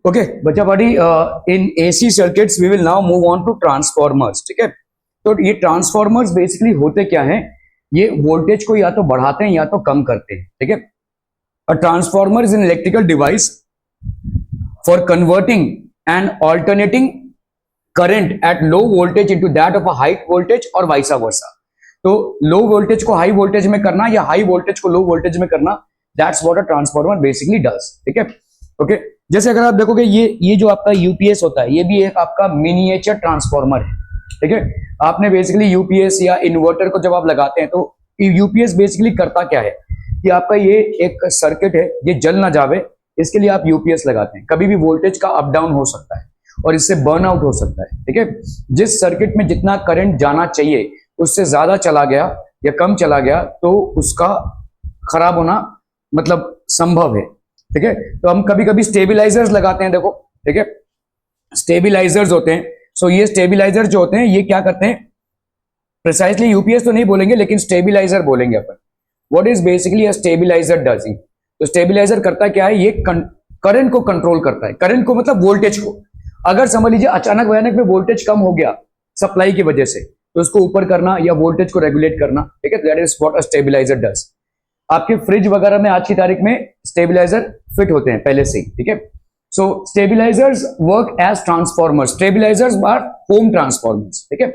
Okay बच्चा party, in AC circuits we will now move on to transformers. ठीक है, तो ये ट्रांसफॉर्मर्स बेसिकली होते क्या हैं, ये वोल्टेज को या तो बढ़ाते हैं या तो कम करते हैं. ठीक है, a transformer is an electrical device for converting and alternating current at low voltage into that of a high voltage और वाइसा वर्सा. तो लो वोल्टेज को हाई वोल्टेज में करना या हाई वोल्टेज को लो वोल्टेज में करना, that's what a transformer basically does. ठीक है, ओके. जैसे अगर आप देखोगे ये जो आपका यूपीएस होता है, ये भी एक आपका मिनिएचर ट्रांसफॉर्मर है. ठीक है, आपने बेसिकली यूपीएस या इन्वर्टर को जब आप लगाते हैं तो यूपीएस बेसिकली करता क्या है कि आपका ये एक सर्किट है, ये जल ना जावे, इसके लिए आप यूपीएस लगाते हैं. कभी भी वोल्टेज का अप डाउन हो सकता है और इससे बर्न आउट हो सकता है. ठीक है, जिस सर्किट में जितना करंट जाना चाहिए उससे ज्यादा चला गया या कम चला गया तो उसका खराब होना मतलब संभव है. ठीक है, तो हम कभी कभी स्टेबिलाईजर्स लगाते हैं. देखो, ठीक है, स्टेबिलाईजर्स होते हैं. सो ये स्टेबिलाईजर जो होते हैं ये क्या करते हैं, प्रिसाइसली यूपीएस तो नहीं बोलेंगे लेकिन स्टेबिलाईजर बोलेंगे अपन. What is basically a stabiliser doing? तो स्टेबिलाईजर करता क्या है, ये करंट को कंट्रोल करता है. करंट को मतलब वोल्टेज को. अगर समझ लीजिए अचानक भयानक में वोल्टेज कम हो गया सप्लाई की वजह से, तो उसको ऊपर करना या वोल्टेज को रेगुलेट करना. ठीक है, that is what a stabiliser does. आपके फ्रिज वगैरह में आज की तारीख में स्टेबिलाईजर फिट होते हैं पहले से ही. ठीक है, so stabilisers work as transformers. Stabilisers are home transformers. ठीक है,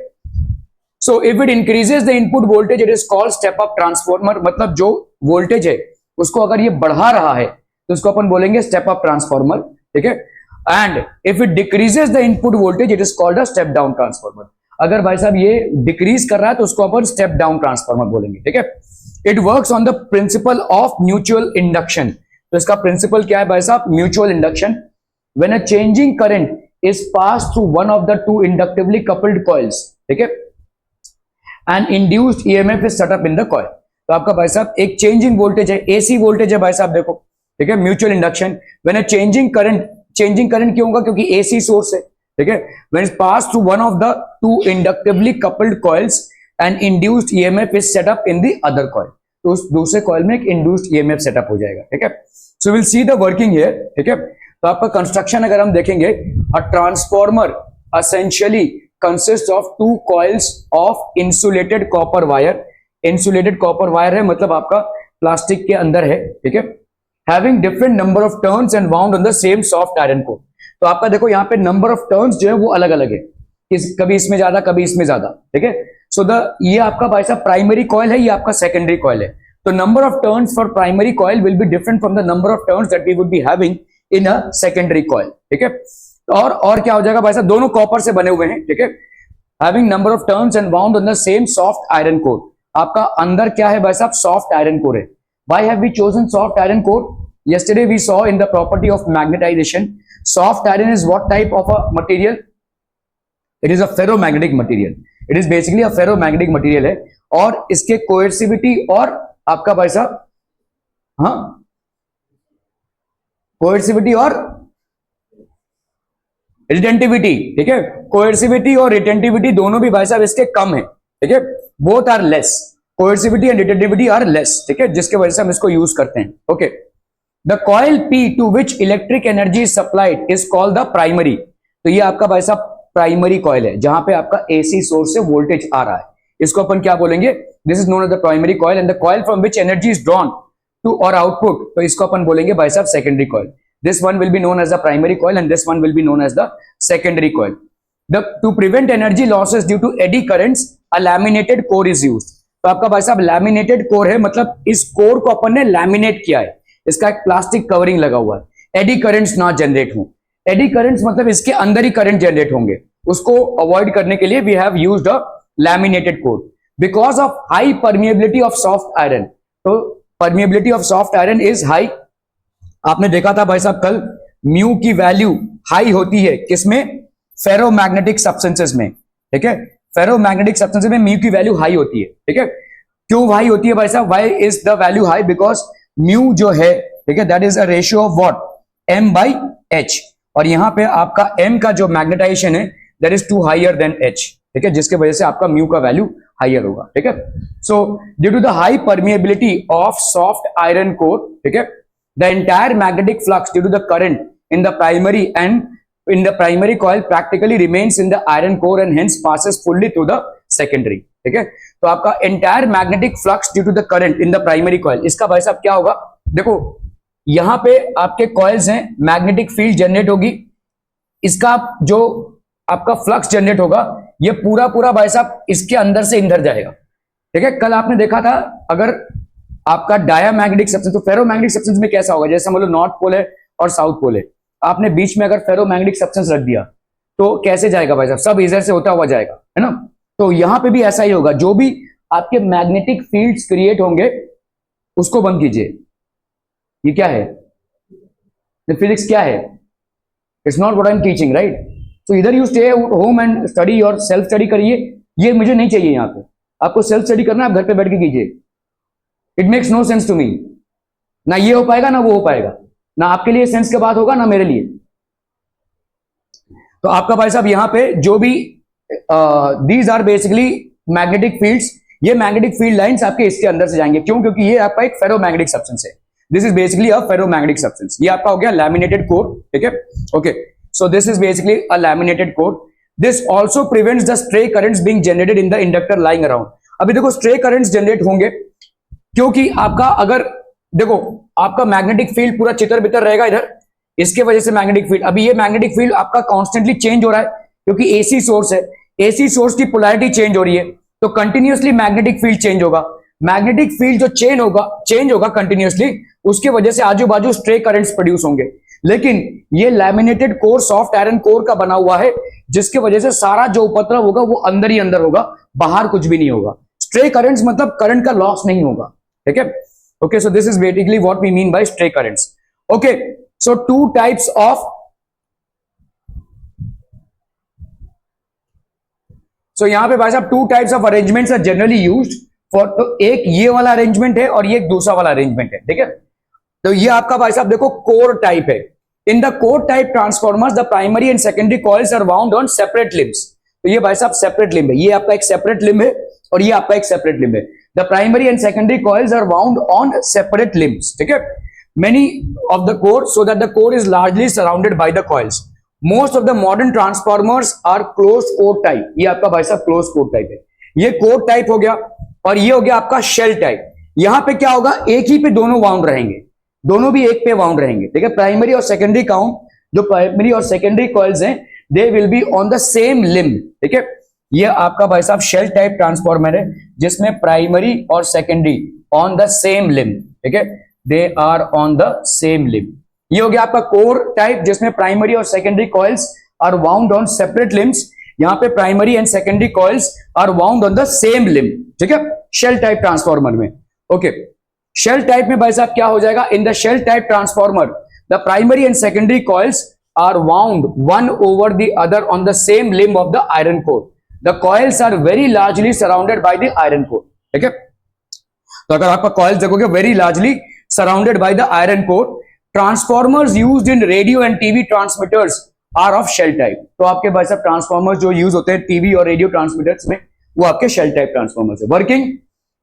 so if it increases the input voltage it is called step up transformer. मतलब जो वोल्टेज है उसको अगर ये बढ़ा रहा है तो उसको अपन बोलेंगे स्टेप अप ट्रांसफॉर्मर. ठीक है, and if it decreases the input voltage it is called a step down transformer. अगर भाई साहब ये डिक्रीज कर रहा है तो उसको अपन स्टेप डाउन ट्रांसफॉर्मर बोलेंगे. ठीक है, it works on the principle of mutual induction. तो इसका प्रिंसिपल क्या है भाई साहब, mutual induction. When a changing current is pass through one of the two inductively coupled coils. ठीक है, and induced EMF is set up in the coil. तो आपका भाई साहब एक चेंजिंग वोल्टेज है, एसी वोल्टेज है भाई साहब. देखो, ठीक है, mutual induction. When a changing current क्यों होगा, क्योंकि एसी सोर्स है. ठीक है, when it pass through one of the two inductively coupled coils and induced EMF is set up in the other coil. तो उस दूसरे कॉइल में एक इंड्यूस्ड ईएमएफ सेटअप हो जाएगा. ठीक है, so will see the working here. ठीक है, तो आपका कंस्ट्रक्शन अगर हम देखेंगे, a transformer essentially consist of two coils of insulated copper wire. Insulated copper wire है मतलब आपका प्लास्टिक के अंदर है. ठीक है, having different number of turns and wound on the same soft iron core. तो आपका देखो यहाँ पे नंबर ऑफ टर्न्स जो है वो अलग अलग है, कभी इसमें ज्यादा कभी इसमें ज्यादा. ठीक है, सो ये आपका भाई साहब प्राइमरी कॉइल है, ये आपका सेकेंडरी कॉइल है. तो number of turns for primary coil will be different from the number of turns that we would be having in a secondary coil. ठीक है, और क्या हो जाएगा भाई साहब, दोनों कॉपर से बने हुए हैं. ठीक है, having number of turns and bound on the same soft iron core. आपका अंदर क्या है भाई साहब, सॉफ्ट आयरन कोर है. Why have we chosen soft iron core? Yesterday we saw in the property of magnetization, soft iron is what type of a material? It is a ferromagnetic material. It is basically a ferromagnetic material है, और इसके coercivity और आपका भाई साहब, हाँ, coercivity और retentivity. ठीक है, coercivity और retentivity दोनों भी भाई साहब इसके कम है. ठीक है, both are less. coercivity and retentivity are less. ठीक है, जिसके वजह से हम इसको यूज करते हैं. Okay, The coil P to which electric energy is supplied is called the primary. तो ये आपका भाई साहब प्राइमरी कॉइल है जहां पे आपका एसी सोर्स से वोल्टेज आ रहा है. इसको अपन क्या बोलेंगे, this is known as the primary coil. And the coil from which energy is drawn to और आउटपुट, तो इसको अपन बोलेंगे भाई साहब secondary coil. This one will be known as the primary coil and this one will be known as the secondary coil. To prevent energy losses due to eddy currents a laminated core is used. तो आपका भाई साहब laminated core है, मतलब इस core को अपन ने laminate किया है, इसका एक प्लास्टिक कवरिंग लगा हुआ है. एडी करंट्स ना जनरेट हो. एडी करंट्स मतलब इसके अंदर ही करंट जनरेट होंगे, उसको अवॉइड करने के लिए we have used a laminated core. Because of high permeability of soft iron. तो permeability of soft iron is high. आपने देखा था भाई साहब कल, म्यू की वैल्यू हाई होती है किसमें, फेरोमैग्नेटिक सब्सटेंसेस में. ठीक है, फेरोमैग्नेटिक सब्सटेंसेस में म्यू की वैल्यू हाई होती है. ठीक है, क्यों हाई होती है भाई साहब, why is the value high? Because mu जो है, ठीक है, that is a ratio of what, m by h. और यहां पे आपका m का जो मैग्नेटाइजेशन है that is to higher than h. ठीक है, जिसके वजह से आपका म्यू का वैल्यू हायर होगा. ठीक है, so due to the high permeability of soft iron core, ठीक है, the entire magnetic flux due to the current in the primary coil practically remains in the iron core and hence passes fully to the secondary. ठीक है, तो आपका entire magnetic flux due to the current in the primary coil, इसका भाई साहब क्या होगा, देखो यहां पे आपके कॉइल्स हैं, मैग्नेटिक फील्ड जनरेट होगी, इसका जो आपका फ्लक्स जनरेट होगा ये पूरा पूरा भाई साहब इसके अंदर से इंदर जाएगा. ठीक है, कल आपने देखा था अगर आपका डायामैग्नेटिक सब्सटेंस, तो फेरोमैग्नेटिक सब्सटेंस में कैसा होगा, जैसे मतलब नॉर्थ पोल है और साउथ पोल है, आपने बीच में अगर फेरोमैग्नेटिक सब्सटेंस रख दिया तो कैसे जाएगा भाई साहब, सब इधर से होता हुआ जाएगा, है ना. तो यहां पे भी ऐसा ही होगा, जो भी आपके मैग्नेटिक फील्ड्स क्रिएट होंगे उसको बंद कीजिए. ये क्या है, फिजिक्स क्या है, it's not what I am teaching, right. तो इधर you stay home and study और सेल्फ स्टडी करिए, ये मुझे नहीं चाहिए. यहाँ पे आपको सेल्फ स्टडी करना, आप घर पे बैठ के कीजिए. It makes no sense to me. ना ये हो पाएगा ना वो हो पाएगा, ना आपके लिए सेंस के बात होगा ना मेरे लिए. तो आपका भाई साहब यहाँ पे जो भी these are basically magnetic fields, ये मैग्नेटिक फील्ड लाइंस आपके इसके अंदर से जाएंगे. क्यों, क्योंकि ये आपका एक फेरोमैग्नेटिक सब्सटेंस है. This is basically a ferromagnetic substance. ये आपका हो गया लैमिनेटेड कोर. ठीक है, okay. So this is basically a laminated core. This also prevents the stray currents being generated in the inductor lying around. अभी देखो stray currents generate होंगे क्योंकि आपका अगर देखो आपका मैग्नेटिक फील्ड पूरा चितर बितर रहेगा इधर, इसके वजह से मैग्नेटिक फील्ड, अभी ये मैग्नेटिक फील्ड आपका कॉन्स्टेंटली चेंज हो रहा है क्योंकि एसी सोर्स है, एसी सोर्स की पोलैरिटी चेंज हो रही है, तो कंटिन्यूअसली मैग्नेटिक फील्ड चेंज होगा. मैग्नेटिक फील्ड जो चेंज होगा कंटिन्यूअसली, उसके वजह से आजू बाजू स्ट्रे करंट्स प्रोड्यूस होंगे. लेकिन ये laminated core soft iron core का बना हुआ है, जिसके वजह से सारा जो उपद्रव होगा वो अंदर ही अंदर होगा, बाहर कुछ भी नहीं होगा. स्ट्रे करंट्स मतलब करंट का लॉस नहीं होगा. ठीक है, okay. So this is basically what we mean by stray currents. Okay, so two types of, so यहां पे भाई साहब two types of arrangements are generally used for, तो एक ये वाला अरेंजमेंट है और ये एक दूसरा वाला अरेंजमेंट है. ठीक है, तो ये आपका भाई साहब देखो कोर टाइप है. In the core type transformers the primary and secondary coils are wound on separate limbs. तो ये भाई साहब सेपरेट लिम्ब है, ये आपका एक सेपरेट लिम्ब है और ये आपका एक सेपरेट लिम्ब है. The primary and secondary coils are wound on separate limbs. ठीक है, many of the core so that the core is largely surrounded by the coils. Most of the modern transformers are close core type. ये आपका भाई साहब close core type है. ये core type हो गया और ये हो गया आपका शेल टाइप. यहां पे क्या होगा, एक ही पे दोनों वाउंड रहेंगे, दोनों भी एक पे वाउंड रहेंगे. ठीक है, प्राइमरी और सेकेंडरी काउंट, जो प्राइमरी और सेकेंडरी कॉइल्स हैं, they will be on the same limb. ठीक है, ये आपका भाई साहब शेल टाइप ट्रांसफॉर्मर है जिसमें प्राइमरी और secondary on the same limb. ठीक है, they are on the same limb. ये हो गया आपका कोर टाइप जिसमें प्राइमरी और secondary coils are wound on separate limbs. यहां पे primary and secondary coils are wound on the same limb. ठीक है, शेल टाइप ट्रांसफॉर्मर में. ओके, शेल टाइप में भाई साहब क्या हो जाएगा, in the shell type transformer the primary and secondary coils are wound one over the other on the same limb of the iron core. The coils are very largely surrounded by the iron core. ठीक है, तो अगर आपका coils देखोगे very largely surrounded by the iron core. Transformers used in radio and TV transmitters are of shell type. तो आपके भाई साहब ट्रांसफॉर्मर्स जो यूज होते हैं टीवी और रेडियो ट्रांसमीटर्स में, वो आपके शेल टाइप ट्रांसफॉर्मर्स है. Working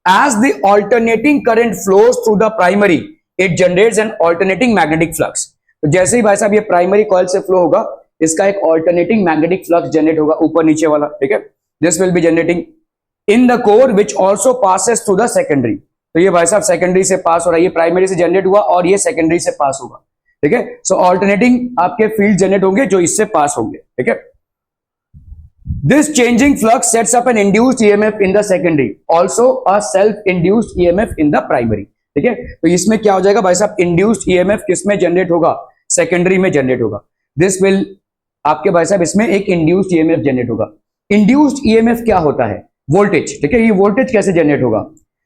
as the alternating current flows through the primary, it generates an alternating magnetic flux. तो जैसे ही भाई साहब ये प्राइमरी कॉइल से फ्लो होगा, इसका एक ऑल्टरनेटिंग मैग्नेटिक फ्लक्स जनरेट होगा ऊपर नीचे वाला. ठीक है, this will be generating in the core which also passes through the secondary. तो ये भाई साहब सेकेंडरी से पास हो रहा है, ये प्राइमरी से जनरेट हुआ और ये सेकेंडरी से पास होगा. ठीक है, सो ऑल्टरनेटिंग आपके फील्ड जनरेट होंगे जो इससे पास होंगे. ठीक है, this changing flux sets up an induced EMF in the secondary, also a self-induced EMF in the primary. ठीक है, तो इसमें क्या हो जाएगा भाई साहब, induced EMF किसमें जनरेट होगा, सेकेंडरी में जनरेट होगा. दिस विल आपके भाई साहब इसमें एक induced EMF जनरेट होगा. induced EMF क्या होता है, वोल्टेज. ठीक है, ये वोल्टेज कैसे जनरेट होगा,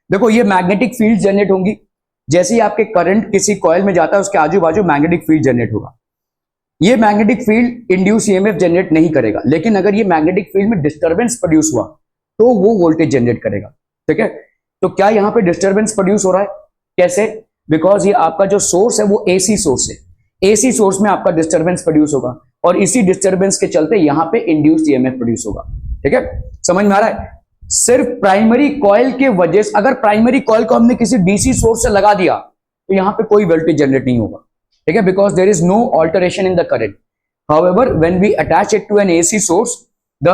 देखो ये मैग्नेटिक फील्ड जनरेट होंगी. जैसे ही आपके करंट किसी कॉइल में जाता है उसके आजू बाजू मैग्नेटिक फील्ड जनरेट होगा. ये magnetic field induce EMF generate नहीं करेगा, लेकिन अगर ये मैग्नेटिक फील्ड में डिस्टरबेंस प्रोड्यूस हुआ तो वो वोल्टेज जनरेट करेगा. ठीक है, तो क्या यहां पे डिस्टरबेंस प्रोड्यूस हो रहा है, कैसे, बिकॉज ये आपका जो सोर्स है वो एसी सोर्स है. एसी सोर्स में आपका डिस्टरबेंस प्रोड्यूस होगा और इसी डिस्टरबेंस के चलते यहां पे इंड्यूस्ड ईएमएफ प्रोड्यूस होगा. ठीक है, समझ में आ रहा है. सिर्फ प्राइमरी कॉइल के वजह से, अगर प्राइमरी कॉइल को हमने किसी डीसी सोर्स से लगा दिया तो यहां पे कोई वोल्टेज जनरेट नहीं होगा. ठीक है, because there is no alteration in the current. However, when we attach it to an AC source, the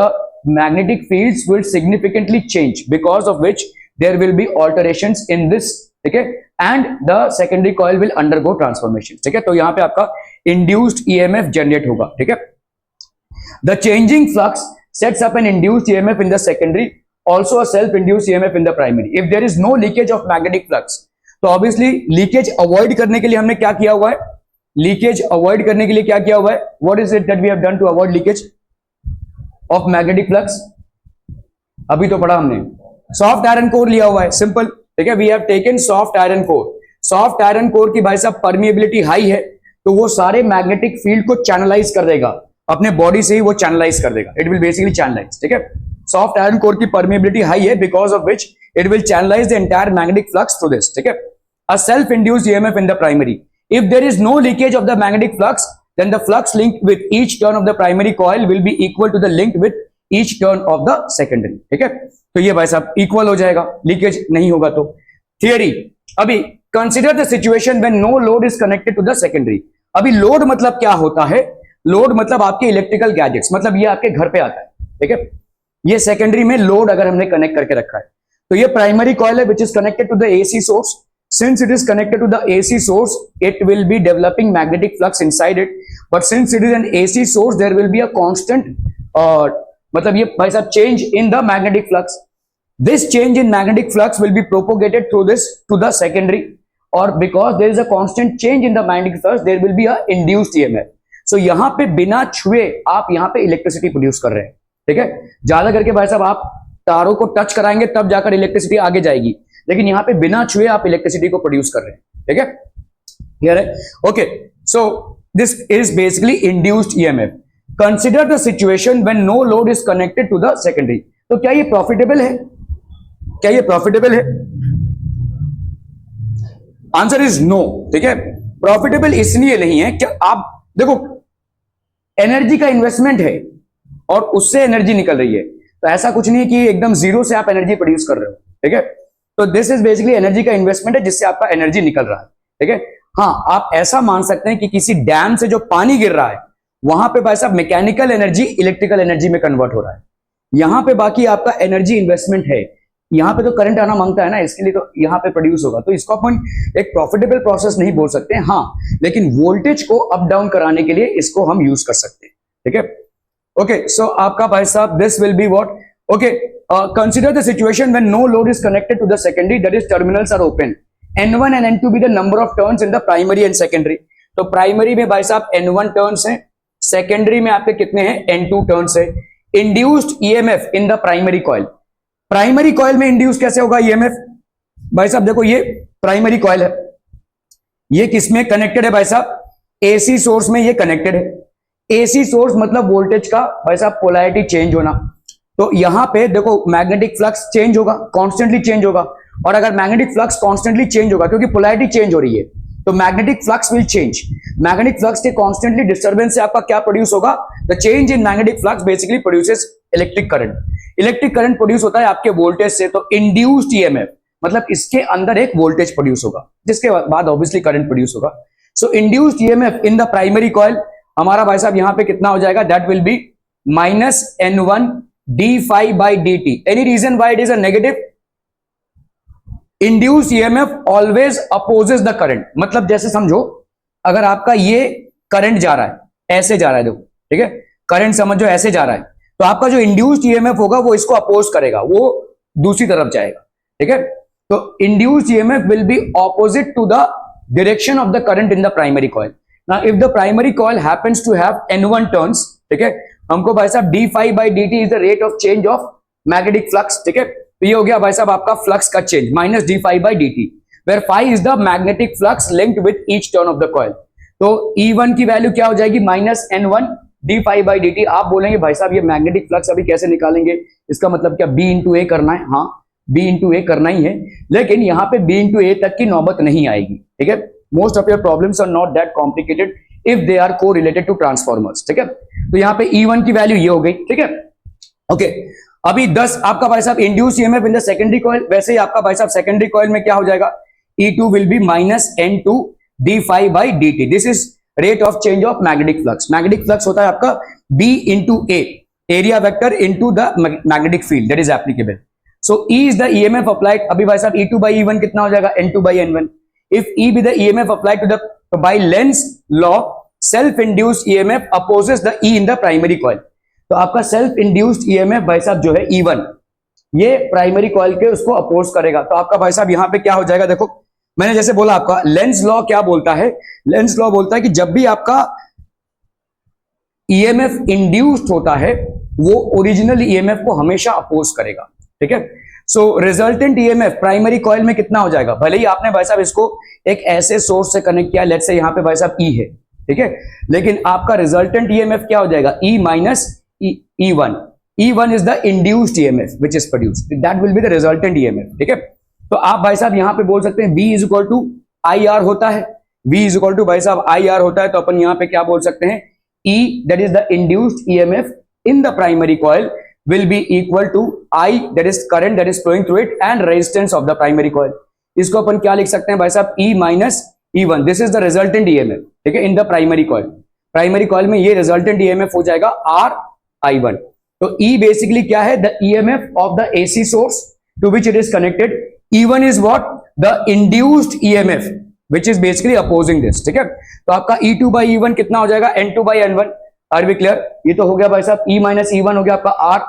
magnetic fields will significantly change, because of which there will be alterations in this, ठीक है, and the secondary coil will undergo transformation. ठीक है, तो यहाँ पे आपका induced EMF generate होगा. ठीक है, the changing flux sets up an induced EMF in the secondary, also a self-induced EMF in the primary. If there is no leakage of magnetic flux, तो obviously leakage avoid करने के लिए हमने क्या किया हुआ है? लीकेज अवॉइड करने के लिए क्या किया हुआ है? What is it that we have done to avoid leakage of magnetic flux? अभी तो पढ़ा हमने, सॉफ्ट आयरन कोर लिया हुआ है, सिंपल. ठीक है, we have taken soft iron core. Soft iron core की भाई साहब परमिएबिलिटी हाई है, तो वो सारे मैग्नेटिक फील्ड को चैनलाइज कर देगा, अपने बॉडी से ही वो चैनलाइज कर देगा. It will basically channelise. ठीक है, सॉफ्ट आयरन कोर की परमिएबिलिटी हाई है, because of which it will channelise the entire magnetic flux through this. ठीक है, a self induced EMF in the primary. If there is no leakage of the magnetic flux, then the flux linked with each turn of the primary coil will be equal to the link with each turn of the secondary. ठीक है, तो ये भाई साहब equal हो जाएगा, leakage नहीं होगा तो. थियरी. अभी consider the situation when no load is connected to the secondary. अभी लोड मतलब क्या होता है? लोड मतलब आपके इलेक्ट्रिकल गैजेट्स, मतलब ये आपके घर पे आता है. ठीक है, ये सेकेंडरी में लोड अगर हमने कनेक्ट करके रखा है, तो ये प्राइमरी कॉइल है which is connected to the AC source. Since it is connected to the AC source, it will be developing magnetic flux inside it. But since it is an AC source, there will be a constant, मतलब ये भाई साहब change in the magnetic flux. This change in magnetic flux will be propagated through this to the secondary, or because there is a constant change in the magnetic flux, there will be a induced EMF. So यहाँ पे बिना छुए आप यहाँ पे electricity produce कर रहे हैं. ठीक है, ज्यादा करके भाई साहब आप तारों को टच कराएंगे तब जाकर इलेक्ट्रिसिटी आगे जाएगी, लेकिन यहां पे बिना छुए आप इलेक्ट्रिसिटी को प्रोड्यूस कर रहे हैं. ठीक है, क्लियर है? Okay, so this is basically induced EMF. Consider the situation when no load is connected to the secondary. तो क्या ये प्रॉफिटेबल है? क्या ये प्रॉफिटेबल है? Answer is no. ठीक है, प्रॉफिटेबल इसलिए नहीं है कि आप देखो एनर्जी का इन्वेस्टमेंट है और उससे एनर्जी निकल रही है, तो ऐसा कुछ नहीं है कि एकदम जीरो से आप एनर्जी प्रोड्यूस कर रहे हो. ठीक है, तो दिस इज बेसिकली एनर्जी का इन्वेस्टमेंट है जिससे आपका एनर्जी निकल रहा है. ठीक है, हाँ आप ऐसा मान सकते हैं कि किसी डैम से जो पानी गिर रहा है वहां पे भाई साहब मैकेनिकल एनर्जी इलेक्ट्रिकल एनर्जी में कन्वर्ट हो रहा है. यहां पे बाकी आपका एनर्जी इन्वेस्टमेंट है, यहां पे तो करंट आना मांगता है ना, इसके लिए तो यहां पे प्रोड्यूस होगा. तो इसको अपन एक प्रॉफिटेबल प्रोसेस नहीं बोल सकते, हाँ, लेकिन वोल्टेज को अप डाउन कराने के लिए इसको हम यूज कर सकते हैं. ठीक है, ओके, सो आपका भाई साहब this will be what. Okay, consider the situation when no load is connected to the secondary, that is terminals are open. N1 and N2 be the number of turns in the primary and secondary. तो primary में भाई साहब N1 turns हैं, secondary में आपके कितने हैं? N2 turns है. Induced EMF in the primary coil. Primary coil में इंड्यूस कैसे होगा EMF? भाई साहब देखो ये प्राइमरी कॉइल है, ये किसमें कनेक्टेड है भाई साहब? AC सोर्स में ये कनेक्टेड है. AC सोर्स मतलब वोल्टेज का भाई साहब पोलैरिटी चेंज होना. तो यहां पे देखो मैग्नेटिक फ्लक्स चेंज होगा, कॉन्स्टेंटली चेंज होगा, और अगर मैग्नेटिक फ्लक्स कॉन्स्टेंटली चेंज होगा क्योंकि पोलैरिटी चेंज हो रही है, तो magnetic flux will change. Magnetic flux के कॉन्स्टेंटली डिस्टर्बेंस से आपका क्या प्रोड्यूस होगा? The change in magnetic flux basically produces electric current. Electric current produce होता है आपके वोल्टेज से, तो इंड्यूस्ड ईएमएफ मतलब इसके अंदर एक वोल्टेज प्रोड्यूस होगा जिसके बाद ऑब्वियसली करंट प्रोड्यूस होगा. So induced EMF in the primary coil हमारा भाई साहब यहां पे कितना हो जाएगा? That will be -N1 d∅ by dt. Any reason why it is a negative? Induced EMF always opposes the current. मतलब जैसे समझो अगर आपका ये करंट जा रहा है, ऐसे जा रहा है, देखो ठीक है, करंट समझो ऐसे जा रहा है, तो आपका जो इंड्यूस्ड EMF होगा वो इसको अपोज करेगा, वो दूसरी तरफ जाएगा. ठीक है, तो induced EMF will be opposite to the direction of the current in the primary coil. Now if the primary coil happens to have N1 turns, ठीक है, हमको भाई साहब d∅ by dt is the rate of change of magnetic flux. ठीक है, तो ये हो गया भाई साहब आपका फ्लक्स का change -d∅ by dt, where phi is the magnetic flux linked with each turn of the coil. तो E1 की वैल्यू क्या हो जाएगी? -N1 d∅ by dt. आप बोलेंगे भाई साहब ये मैग्नेटिक फ्लक्स अभी कैसे निकालेंगे? इसका मतलब क्या B into A करना है? हाँ, B into A करना ही है, लेकिन यहाँ पे B into A तक की नौबत नहीं आएगी. ठीक है, most of your problems are not that complicated if they are correlated to transformers. ठीक है, तो यहाँ पे E1 की वैल्यू ये हो गई. ठीक है, ओके, अभी 10 आपका भाई साहब induce EMF in the secondary coil. वैसे ही आपका भाई साहब सेकेंडरी कॉइल में क्या हो जाएगा? E2 will be -N2 d phi by d t. This is rate of change of magnetic flux. Magnetic flux होता है आपका B into A, area vector into the magnetic field that is applicable. So E is the EMF applied. अभी भाई साहब E2 by E1 कितना हो जाएगा, N2 by N1। If E be the EMF applied to the by Lenz's law, self induced EMF opposes the E in the primary coil। तो आपका self induced EMF भाई साहब जो है E1, ये प्राइमरी कॉइल के उसको अपोज करेगा। तो आपका भाई साहब यहां पे क्या हो जाएगा, देखो मैंने जैसे बोला आपका लेंज लॉ क्या बोलता है, लेंज लॉ बोलता है कि जब भी आपका ईएमएफ इंड्यूस्ड होता है वो ओरिजिनल ईएमएफ को हमेशा अपोज करेगा, ठीक है। So resultant EMF primary coil में कितना हो जाएगा, भले ही आपने भाई साहब इसको एक ऐसे सोर्स से कनेक्ट किया, लेट्स से यहां पे भाई साहब E है, ठीक है, लेकिन आपका रिजल्टेंट ईएमएफ क्या हो जाएगा, E minus E1। E1 is the induced EMF which is produced, that will be the resultant EMF, ठीक है। तो आप भाई साहब यहां पे बोल सकते हैं V is equal to IR होता है, V is equal to भाई साहब IR होता है, तो अपन यहां पे क्या बोल सकते हैं, E that is the induced EMF in the primary coil will be equal to I that is current that is flowing through it and resistance of the primary coil। इसको अपन क्या लिख सकते हैं भाई साहब, E minus E1, this is the resultant EMF, ठीक है, in the primary coil। Primary coil में ये रिजल्टेंट EMF हो जाएगा RI1। तो E बेसिकली क्या है, the EMF of the AC source to which it is connected. E1 is what, the induced EMF which is basically opposing this, ठीक है। तो आपका E2 by E1 कितना हो जाएगा, N2 by N1। R B clear, ये तो हो गया भाई साहब E minus E1 हो गया आपका R।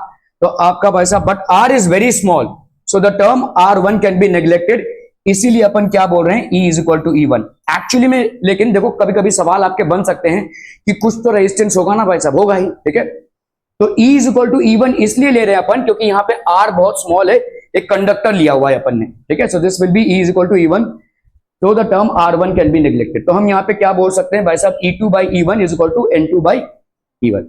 तो आपका भाई साहब but R is very small, so the term R1 can be neglected, इसीलिए अपन क्या बोल रहे हैं, E is equal to E1 actually में। लेकिन देखो कभी कभी सवाल आपके बन सकते हैं कि कुछ तो रेजिस्टेंस होगा ना भाई साहब, होगा ही, ठीक है। तो E is equal to E1 इसलिए ले रहे हैं अपन क्योंकि यहाँ पे R बहुत स्मॉल है, एक कंडक्टर लिया हुआ है अपन ने, ठीक है। So this will be E is equal to E1, तो the term R1 can be neglected. तो हम यहाँ पे क्या बोल सकते हैं भाई साहब, E2 by E1 is equal to N2 by E1।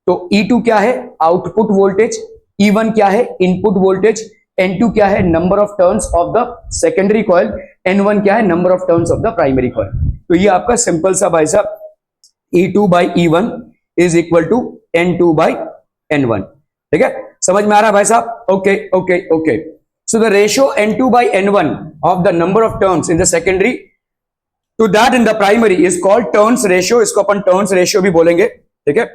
तो E2 क्या है, आउटपुट वोल्टेज, E1 क्या है, इनपुट वोल्टेज, N2 क्या है, number of turns of the secondary coil, N1 क्या है, number of turns of the primary coil. तो ये आपका सिंपल सा भाई साहब E2 by E1 is equal to N2 by N1, ठीक है, समझ में आ रहा है भाई साहब, okay okay okay. So the ratio N2 by N1 of the number of turns in the secondary to that in the primary is called turns ratio, इसको अपन टर्न्स रेशियो भी बोलेंगे, ठीक है।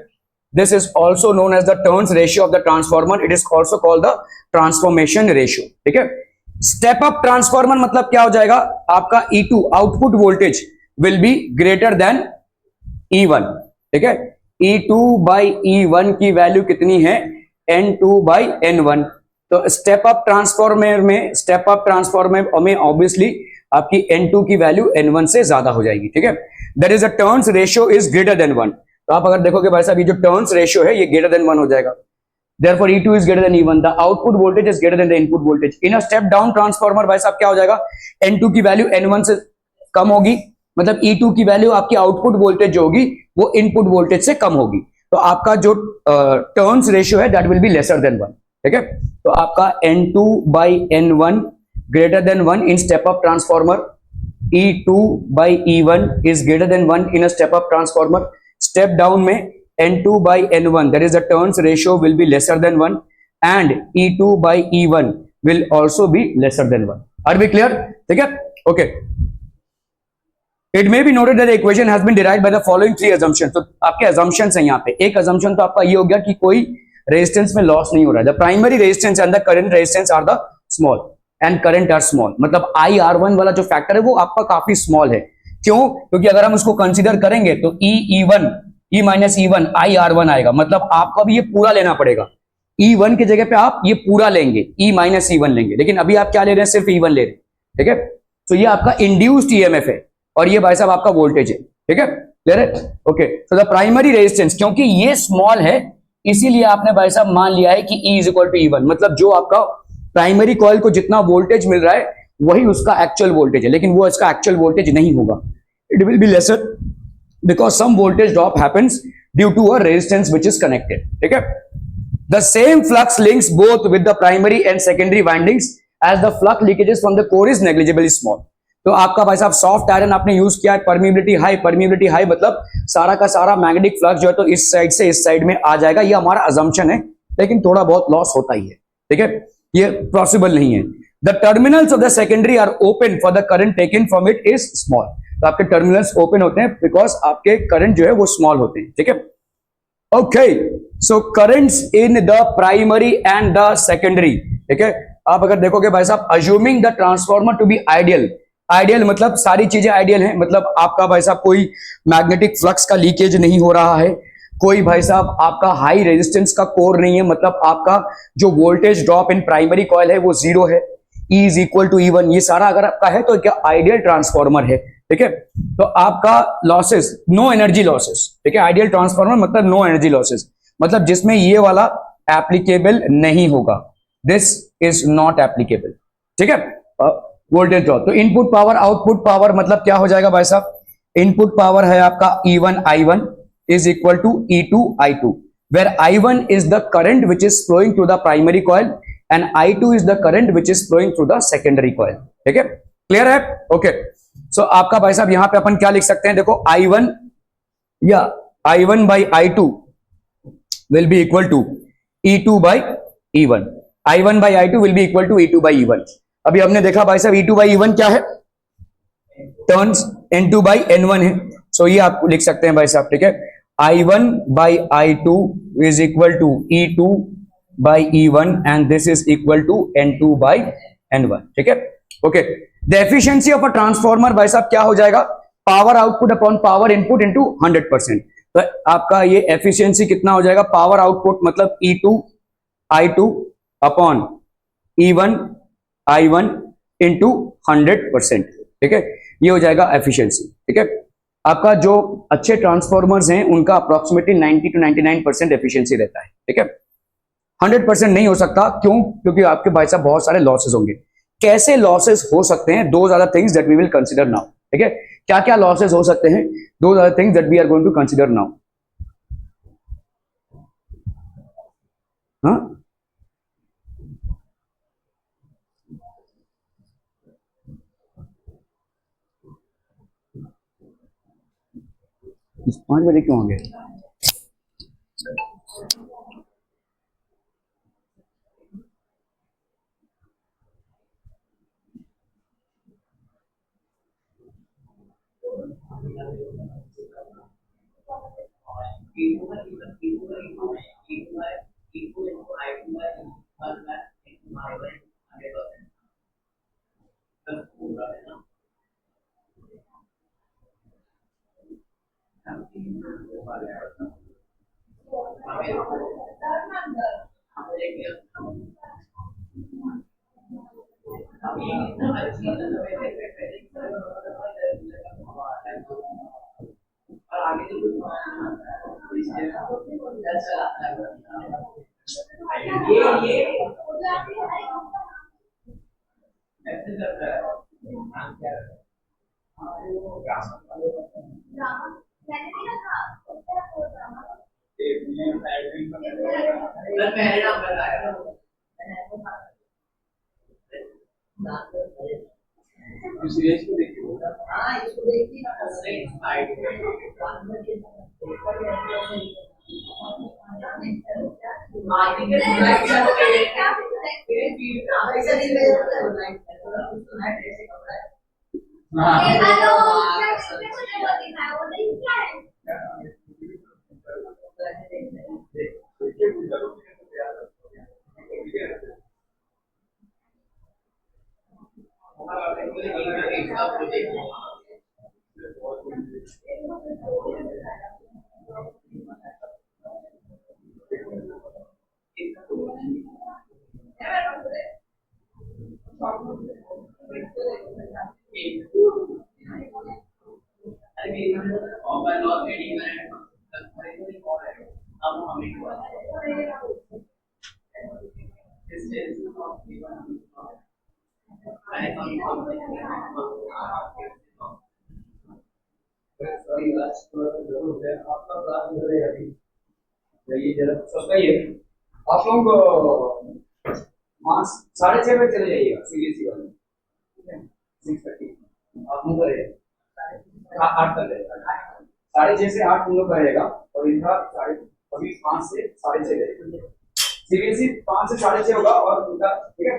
This is also known as the turns ratio of the transformer. It is also called the transformation ratio, ठीक है। Step up transformer मतलब क्या हो जाएगा, आपका E2 output voltage will be greater than E1, ठीक है। E2 by E1 की वैल्यू कितनी है, N2 by N1। तो स्टेप अप ट्रांसफॉर्मर में ऑब्वियसली आपकी N2 की वैल्यू N1 से ज्यादा हो जाएगी, ठीक है। That is the turns ratio is greater than 1। तो आप अगर देखोगे भाई साहब ये जो टर्न्स रेशियो है ये ग्रेटर देन 1 हो जाएगा, therefore E2 is greater than E1, the output voltage is greater than the input voltage। in a step down transformer भाई साहब क्या हो जाएगा, N2 की वैल्यू N1 से कम होगी, मतलब E2 की वैल्यू आपकी आउटपुट वोल्टेज जो होगी वो इनपुट वोल्टेज से कम होगी, तो आपका जो टर्न्स रेशियो है that will be lesser than 1, ठीक है। तो आपका N2 by N1 greater than 1 in step up transformer, E2 by E1 is greater than 1 in a step up transformer। Step down में N2 by N1 that is the turns ratio will be lesser than 1 and E2 by E1 will also be lesser than 1। Are we clear, ठीक है, okay। It may be noted that the equation has been derived by the following three assumptions। तो आपके assumptions हैं यहाँ पे, एक assumption तो आपका ये हो गया कि कोई रेजिस्टेंस में लॉस नहीं हो रहा है, the primary resistance and the current resistance are the small and current are small, मतलब IR1 वाला जो फैक्टर है वो आपका काफी स्मॉल है। क्यों, क्योंकि अगर हम उसको कंसीडर करेंगे तो E माइनस E1 IR1 आएगा, मतलब आपको अभी ये पूरा लेना पड़ेगा, E1 की जगह पे आप ये पूरा लेंगे, E माइनस E1 लेंगे, लेकिन अभी आप क्या ले रहे हैं, सिर्फ E1 ले रहे हैं, ठीक है। तो ये आपका इंड्यूस्ड EMF है और ये भाई साहब आपका वोल्टेज है, ठीक है, ले रहे, ओके। तो द प्राइमरी रेजिस्टेंस, क्योंकि ये स्मॉल है इसीलिए आपने भाई साहब मान लिया है कि E is equal to E1, मतलब जो आपका प्राइमरी कॉइल को जितना वोल्टेज मिल रहा है वही उसका एक्चुअल वोल्टेज है, लेकिन वो इसका एक्चुअल वोल्टेज नहीं होगा, it will be lesser because some voltage drop happens due to a resistance which is connected, ठीक है। The same flux links both with the primary and secondary windings as the flux leakages from the core is negligibly small। तो आपका भाई साहब soft iron आपने use किया है, permeability high मतलब सारा का सारा मैग्नेटिक फ्लक्स जो है तो इस साइड से इस साइड में आ जाएगा, ये हमारा अजम्पशन है, लेकिन थोड़ा बहुत लॉस होता ही है, ठीक है, ये पॉसिबल नहीं है। The terminals of the secondary are open for the current taken from it is small। तो आपके टर्मिनल्स ओपन होते हैं बिकॉज आपके करंट जो है वो स्मॉल होते हैं, ठीक है। Okay, so currents in the primary and the secondary, ठीक है। आप अगर देखोगे भाई साहब, assuming the transformer to be ideal, ideal मतलब सारी चीजें आइडियल हैं, मतलब आपका भाई साहब कोई मैग्नेटिक फ्लक्स का लीकेज नहीं हो रहा है, कोई भाई साहब आपका हाई रेजिस्टेंस का कोर नहीं है, मतलब आपका जो voltage drop in primary coil है वो जीरो है, E is equal to E1, ये सारा अगर आपका है तो क्या आइडियल ट्रांसफॉर्मर है, ठीक है। तो आपका लॉसेस, नो एनर्जी लॉसेस, ठीक है। आइडियल ट्रांसफॉर्मर मतलब नो एनर्जी लॉसेस, मतलब जिसमें ये वाला एप्लीकेबल नहीं होगा, दिस इज नॉट एप्लीकेबल, ठीक है। वोल्टेज ड्रॉप, तो इनपुट पावर आउटपुट पावर मतलब क्या हो जाएगा भाई साहब, इनपुट पावर है आपका E1 I1 is equal to E2 I2, where I1 is the current which is flowing through the primary coil and I2 is the current which is flowing through the secondary coil, ठीक है। Clear है? Okay, सो आपका भाई साहब यहां पे अपन क्या लिख सकते हैं, देखो I1 या I1 by I2 will be equal to E2 by E1, I1 by I2 will be equal to E2 by E1। अभी हमने देखा भाई साहब E2 by E1 क्या है, टर्न्स, N2 by N1 है, सो ये आप लिख सकते हैं भाई साहब, ठीक है। I1 by I2 is equal to E2 by E1 and this is equal to N2 by N1, ठीक है। Okay, the efficiency of a transformer भाई साहब क्या हो जाएगा, power output upon power input into 100%। तो आपका ये एफिशिएंसी कितना हो जाएगा, पावर आउटपुट मतलब E2 I2 upon E1 I1 into 100%, ठीक है। ये हो जाएगा एफिशिएंसी, ठीक है। आपका जो अच्छे ट्रांसफॉर्मर्स हैं उनका अप्रोक्सीमेटली 90 to 99% एफिशिएंसी रहता है, ठीक है। 100% नहीं हो सकता, क्यों, क्योंकि आपके भाई साहब बहुत सारे लॉसेस होंगे। कैसे लॉसेस हो सकते हैं, those are the things that we will consider now, ठीक है। क्या क्या लॉसेस हो सकते हैं, those are the things that we are going to consider now. हाँ, 5 बजे क्यों आ गए? आप लोग 6:30 बजे चले जाइएगा सीबीएसई वाले, 6:30 आप लोग करेगा 8 तक रहेगा, 6:30 से 8 तुम लोग का रहेगा, और इनका अभी 5 से 6:30 रहेगा। सीबीएसई 5 से 6:30 होगा और उनका, ठीक है।